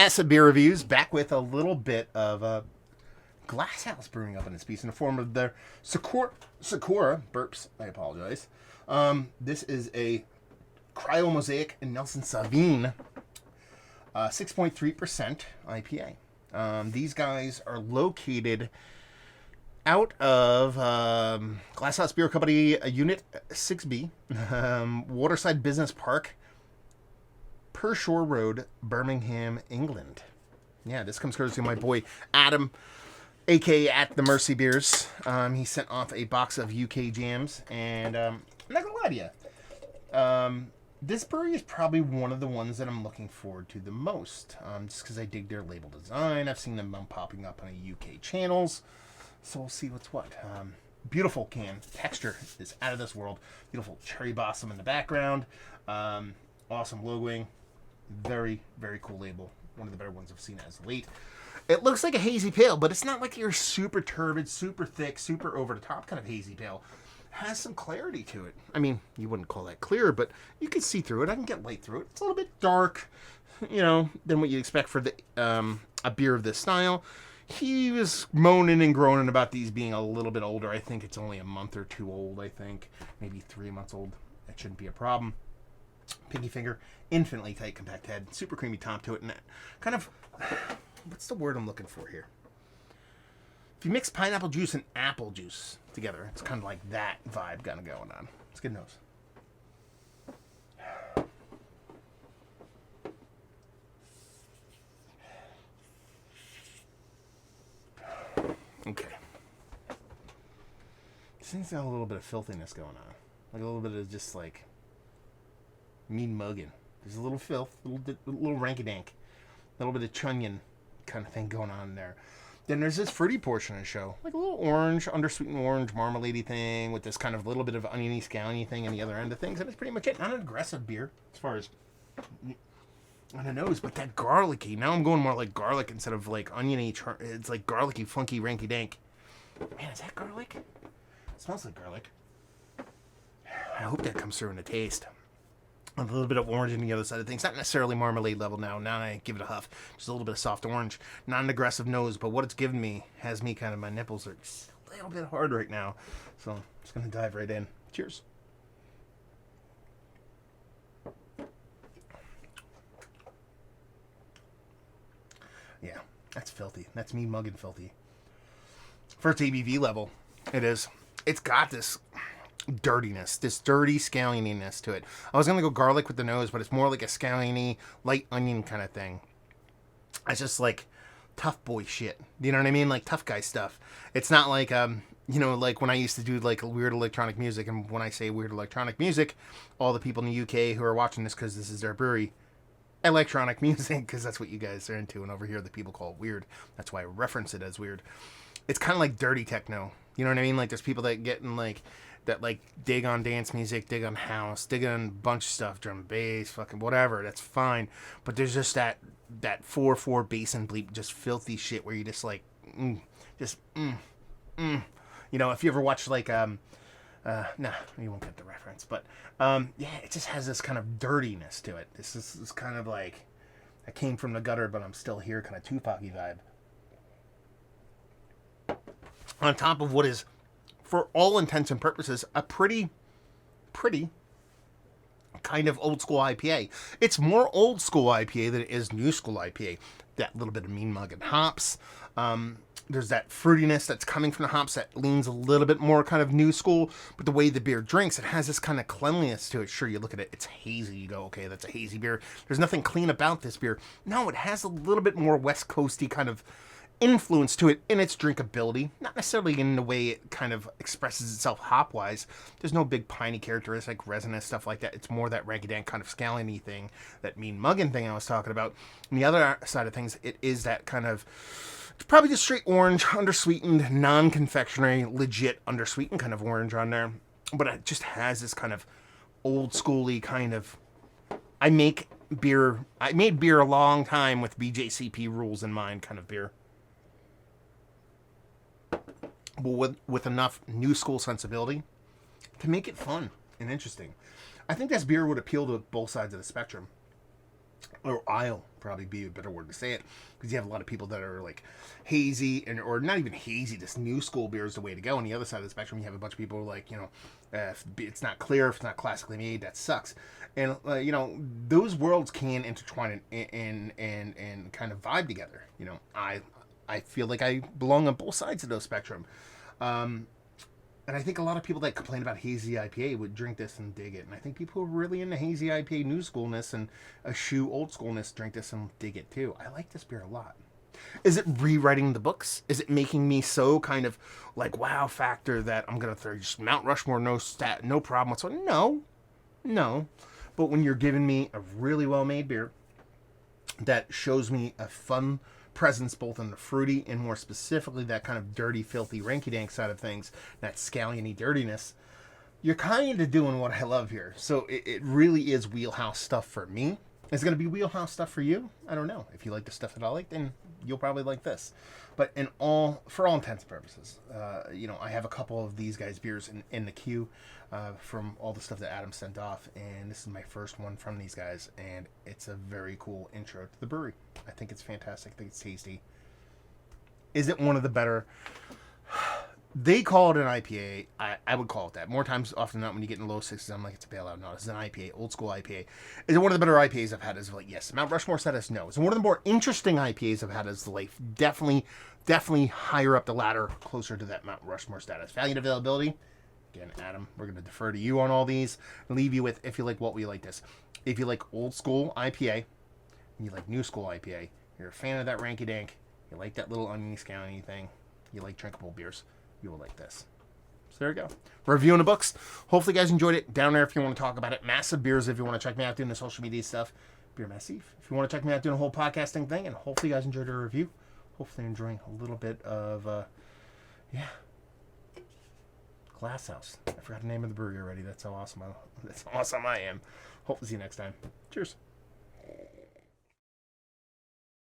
Acid Beer Reviews, back with a little bit of Glasshouse brewing up in this piece in the form of their Sakura burps. I apologize. This is a Cryo Mosaic and Nelson Sauvin 6.3% IPA. These guys are located out of Glasshouse Beer Company, Unit 6B, Waterside Business Park, Pershore Road, Birmingham, England. Yeah, this comes courtesy of my boy Adam, aka at the Mercy Beers. He sent off a box of UK jams, and I'm not gonna lie to you. This brewery is probably one of the ones that I'm looking forward to the most, just because I dig their label design. I've seen them popping up on UK channels, so we'll see what's what. Beautiful can. Texture is out of this world. Beautiful cherry blossom in the background. Awesome logoing. Very, very cool label. One of the better ones I've seen as of late. It looks like a hazy pale, but it's not like your super turbid, super thick, super over-the-top kind of hazy pale. Has some clarity to it. I mean, you wouldn't call that clear, but you can see through it. I can get light through it. It's a little bit dark, than what you expect for the a beer of this style. He was moaning and groaning about these being a little bit older. I think it's only a month or two old, I think. Maybe 3 months old. That shouldn't be a problem. Pinky finger, infinitely tight compact head, super creamy top to it, and that kind of, what's the word I'm looking for here? If you mix pineapple juice and apple juice together, it's kind of like that vibe kind of going on. It's good nose. Okay. This thing's got a little bit of filthiness going on. Like a little bit of just like mean mugging. There's a little filth, a little ranky-dank, a little bit of chunion kind of thing going on there. Then there's this fruity portion of the show, like a little orange, undersweetened orange, marmalade-y thing with this kind of little bit of oniony, scalliony thing on the other end of things, and that's pretty much it. Not an aggressive beer as far as on the nose, but that garlicky. Now I'm going more like garlic instead of like oniony. It's like garlicky, funky, ranky-dank. Man, is that garlic? It smells like garlic. I hope that comes through in the taste. A little bit of orange on the other side of things. Not necessarily marmalade level now. Now I give it a huff. Just a little bit of soft orange. Not an aggressive nose, but what it's given me has me kind of, my nipples are just a little bit hard right now. So I'm just going to dive right in. Cheers. Yeah, that's filthy. That's me mugging filthy. First ABV level, it is. It's got this dirtiness, this dirty scallioniness to it. I was gonna go garlic with the nose, but it's more like a scalliony, light onion kind of thing. It's just like tough boy shit. You know what I mean? Like tough guy stuff. It's not like like when I used to do like weird electronic music, and when I say weird electronic music, all the people in the UK who are watching this because this is their brewery, electronic music, because that's what you guys are into, and over here the people call it weird. That's why I reference it as weird. It's kind of like dirty techno. You know what I mean? Like there's people that get in like that like dig on dance music, dig on house, dig on a bunch of stuff, drum, bass, fucking whatever. That's fine. But there's just that 4/4 bass and bleep, just filthy shit where you just like, if you ever watch like, nah, you won't get the reference. But yeah, it just has this kind of dirtiness to it. This is kind of like, I came from the gutter, but I'm still here kind of Tupac-y vibe. On top of what is, for all intents and purposes, a pretty kind of old school IPA. It's more old school IPA than it is new school IPA. That little bit of mean mug and hops. There's that fruitiness that's coming from the hops that leans a little bit more kind of new school, but the way the beer drinks, it has this kind of cleanliness to it. Sure, you look at it, it's hazy. You go, okay, that's a hazy beer. There's nothing clean about this beer. No, it has a little bit more West Coasty kind of influence to it in its drinkability, not necessarily in the way it kind of expresses itself hop-wise. There's no big piney characteristic, resinous stuff like that. It's more that ranky-dank kind of scalliony thing, that mean mugging thing I was talking about. On the other side of things, it is that kind of, it's probably just straight orange, undersweetened, non-confectionery, legit undersweetened kind of orange on there. But it just has this kind of old-schooly kind of, I made beer a long time with BJCP rules in mind kind of beer. But with enough new school sensibility to make it fun and interesting. I think this beer would appeal to both sides of the spectrum, or aisle, probably be a better word to say it, because you have a lot of people that are like hazy, or not even hazy, just new school beer is the way to go. On the other side of the spectrum, you have a bunch of people who are like, if it's not clear, if it's not classically made, that sucks. And those worlds can intertwine and kind of vibe together. I feel like I belong on both sides of those spectrum. And I think a lot of people that complain about hazy IPA would drink this and dig it. And I think people who are really into hazy IPA new schoolness and a shoe old schoolness drink this and dig it too. I like this beer a lot. Is it rewriting the books? Is it making me so kind of like wow factor that I'm gonna throw just Mount Rushmore, no problem whatsoever? No. But when you're giving me a really well made beer that shows me a fun presence both in the fruity and more specifically that kind of dirty, filthy, rinky-dink side of things, that scalliony dirtiness, you're kind of doing what I love here. So it really is wheelhouse stuff for me. Is it going to be wheelhouse stuff for you? I don't know. If you like the stuff that I like, then you'll probably like this. But for all intents and purposes, I have a couple of these guys' beers in the queue from all the stuff that Adam sent off, and this is my first one from these guys, and it's a very cool intro to the brewery. I think it's fantastic. I think it's tasty. Is it one of the better? They call it an IPA. I would call it that. More times often than not when you get in low sixes, I'm like, it's a bailout. No, this is an IPA, old school IPA. Is it one of the better IPAs I've had as of late? Yes. Mount Rushmore status? No. Is it one of the more interesting IPAs I've had as of late? Definitely higher up the ladder, closer to that Mount Rushmore status. Value and availability? Again, Adam, we're going to defer to you on all these and leave you with, if you like what we like this. If you like old school IPA, and you like new school IPA, you're a fan of that ranky dank, you like that little oniony scalliony thing, you like drinkable beers, you will like this. So there you go. Reviewing the books. Hopefully you guys enjoyed it. Down there if you want to talk about it. Massive Beers if you want to check me out doing the social media stuff. Beer Massive. If you want to check me out doing a whole podcasting thing. And hopefully you guys enjoyed the review. Hopefully you're enjoying a little bit of, Glasshouse. I forgot the name of the brewery already. That's how awesome I am. Hope to see you next time. Cheers.